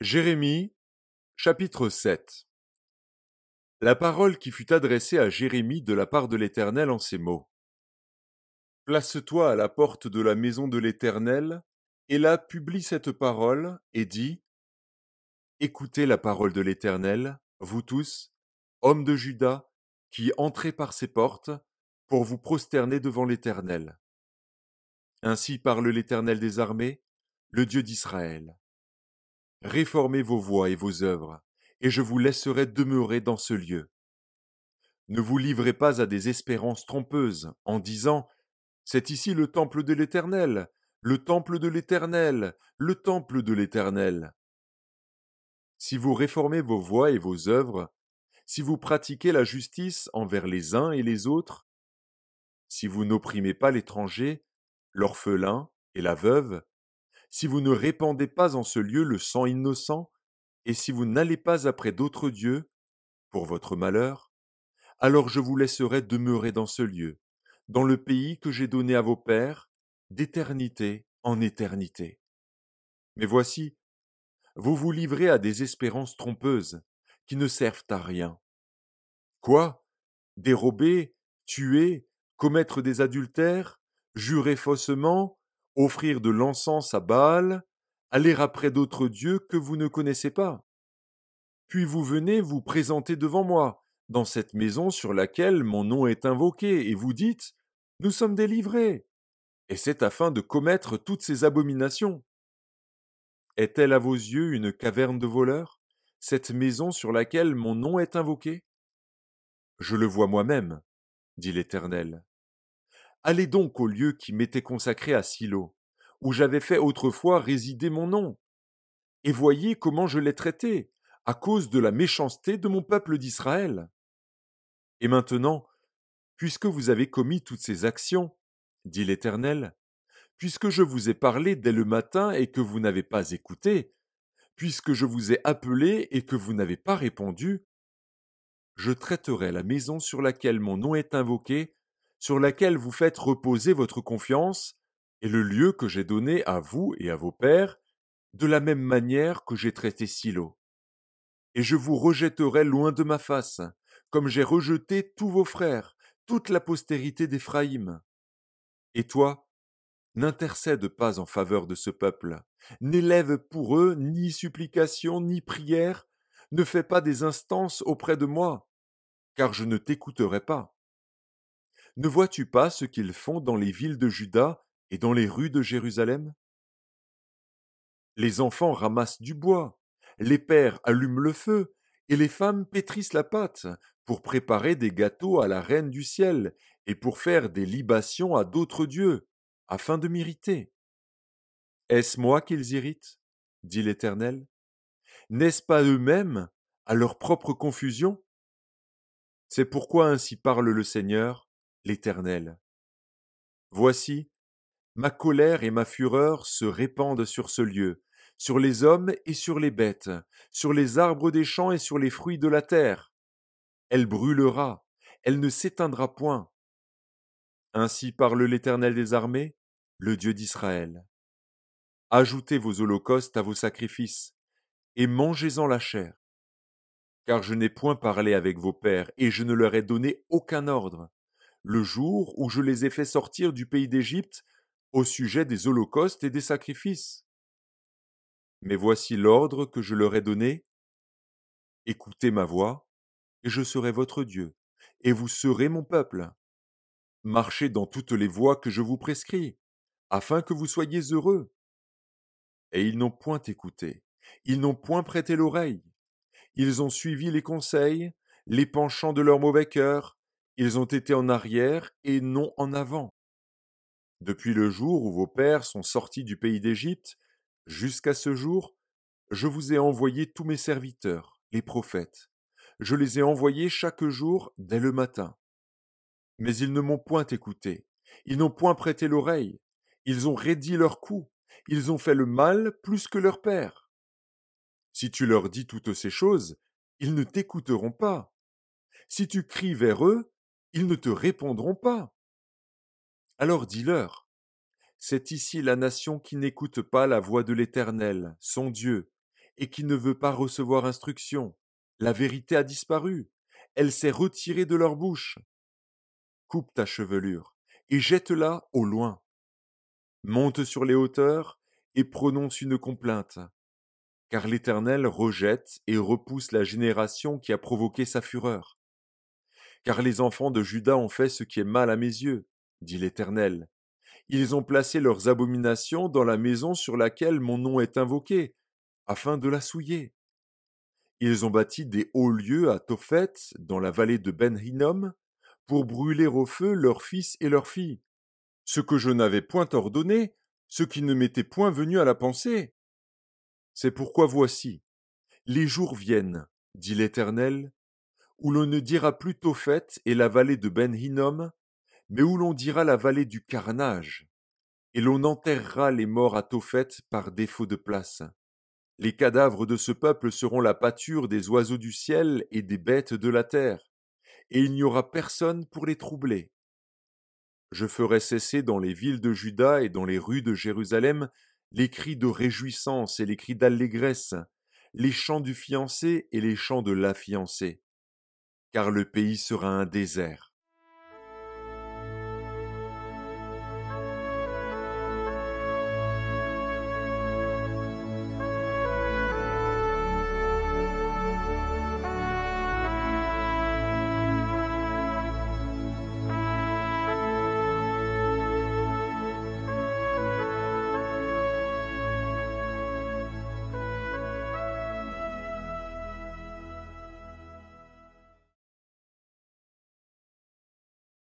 Jérémie, chapitre 7. La parole qui fut adressée à Jérémie de la part de l'Éternel en ces mots. Place-toi à la porte de la maison de l'Éternel, et là publie cette parole, et dis, écoutez la parole de l'Éternel, vous tous, hommes de Juda, qui entrez par ces portes, pour vous prosterner devant l'Éternel. Ainsi parle l'Éternel des armées, le Dieu d'Israël. Réformez vos voies et vos œuvres, et je vous laisserai demeurer dans ce lieu. Ne vous livrez pas à des espérances trompeuses, en disant c'est ici le temple de l'Éternel, le temple de l'Éternel, le temple de l'Éternel. Si vous réformez vos voies et vos œuvres, si vous pratiquez la justice envers les uns et les autres, si vous n'opprimez pas l'étranger, l'orphelin et la veuve, si vous ne répandez pas en ce lieu le sang innocent, et si vous n'allez pas après d'autres dieux, pour votre malheur, alors je vous laisserai demeurer dans ce lieu, dans le pays que j'ai donné à vos pères, d'éternité en éternité. Mais voici, vous vous livrez à des espérances trompeuses, qui ne servent à rien. Quoi? Dérober, tuer, commettre des adultères, jurer faussement, offrir de l'encens à Baal, aller après d'autres dieux que vous ne connaissez pas. Puis vous venez vous présenter devant moi, dans cette maison sur laquelle mon nom est invoqué, et vous dites, nous sommes délivrés. Et c'est afin de commettre toutes ces abominations. Est-elle à vos yeux une caverne de voleurs, cette maison sur laquelle mon nom est invoqué? Je le vois moi-même, dit l'Éternel. Allez donc au lieu qui m'était consacré à Silo, où j'avais fait autrefois résider mon nom, et voyez comment je l'ai traité, à cause de la méchanceté de mon peuple d'Israël. Et maintenant, puisque vous avez commis toutes ces actions, dit l'Éternel, puisque je vous ai parlé dès le matin et que vous n'avez pas écouté, puisque je vous ai appelé et que vous n'avez pas répondu, je traiterai la maison sur laquelle mon nom est invoqué, sur laquelle vous faites reposer votre confiance, et le lieu que j'ai donné à vous et à vos pères, de la même manière que j'ai traité Silo. Et je vous rejetterai loin de ma face, comme j'ai rejeté tous vos frères, toute la postérité d'Éphraïm. Et toi, n'intercède pas en faveur de ce peuple, n'élève pour eux ni supplication ni prière, ne fais pas des instances auprès de moi, car je ne t'écouterai pas. Ne vois-tu pas ce qu'ils font dans les villes de Juda et dans les rues de Jérusalem? Les enfants ramassent du bois, les pères allument le feu, et les femmes pétrissent la pâte pour préparer des gâteaux à la reine du ciel et pour faire des libations à d'autres dieux, afin de m'irriter. Est-ce moi qu'ils irritent? Dit l'Éternel. N'est-ce pas eux-mêmes, à leur propre confusion? C'est pourquoi ainsi parle le Seigneur, l'Éternel. Voici, ma colère et ma fureur se répandent sur ce lieu, sur les hommes et sur les bêtes, sur les arbres des champs et sur les fruits de la terre. Elle brûlera, elle ne s'éteindra point. Ainsi parle l'Éternel des armées, le Dieu d'Israël. Ajoutez vos holocaustes à vos sacrifices, et mangez-en la chair. Car je n'ai point parlé avec vos pères, et je ne leur ai donné aucun ordre, le jour où je les ai fait sortir du pays d'Égypte, au sujet des holocaustes et des sacrifices. Mais voici l'ordre que je leur ai donné. Écoutez ma voix, et je serai votre Dieu, et vous serez mon peuple. Marchez dans toutes les voies que je vous prescris, afin que vous soyez heureux. Et ils n'ont point écouté, ils n'ont point prêté l'oreille. Ils ont suivi les conseils, les penchants de leur mauvais cœur, ils ont été en arrière et non en avant. Depuis le jour où vos pères sont sortis du pays d'Égypte, jusqu'à ce jour, je vous ai envoyé tous mes serviteurs, les prophètes. Je les ai envoyés chaque jour dès le matin. Mais ils ne m'ont point écouté, ils n'ont point prêté l'oreille, ils ont raidi leur cou, ils ont fait le mal plus que leur père. Si tu leur dis toutes ces choses, ils ne t'écouteront pas. Si tu cries vers eux, ils ne te répondront pas. Alors dis-leur, c'est ici la nation qui n'écoute pas la voix de l'Éternel, son Dieu, et qui ne veut pas recevoir instruction. La vérité a disparu. Elle s'est retirée de leur bouche. Coupe ta chevelure et jette-la au loin. Monte sur les hauteurs et prononce une complainte. Car l'Éternel rejette et repousse la génération qui a provoqué sa fureur. Car les enfants de Juda ont fait ce qui est mal à mes yeux, dit l'Éternel. Ils ont placé leurs abominations dans la maison sur laquelle mon nom est invoqué, afin de la souiller. Ils ont bâti des hauts lieux à Tophet, dans la vallée de Ben-Hinnom, pour brûler au feu leurs fils et leurs filles. Ce que je n'avais point ordonné, ce qui ne m'était point venu à la pensée. C'est pourquoi voici, les jours viennent, dit l'Éternel, où l'on ne dira plus Tophet et la vallée de Ben-Hinnom, mais où l'on dira la vallée du carnage, et l'on enterrera les morts à Tophet par défaut de place. Les cadavres de ce peuple seront la pâture des oiseaux du ciel et des bêtes de la terre, et il n'y aura personne pour les troubler. Je ferai cesser dans les villes de Juda et dans les rues de Jérusalem les cris de réjouissance et les cris d'allégresse, les chants du fiancé et les chants de la fiancée, car le pays sera un désert,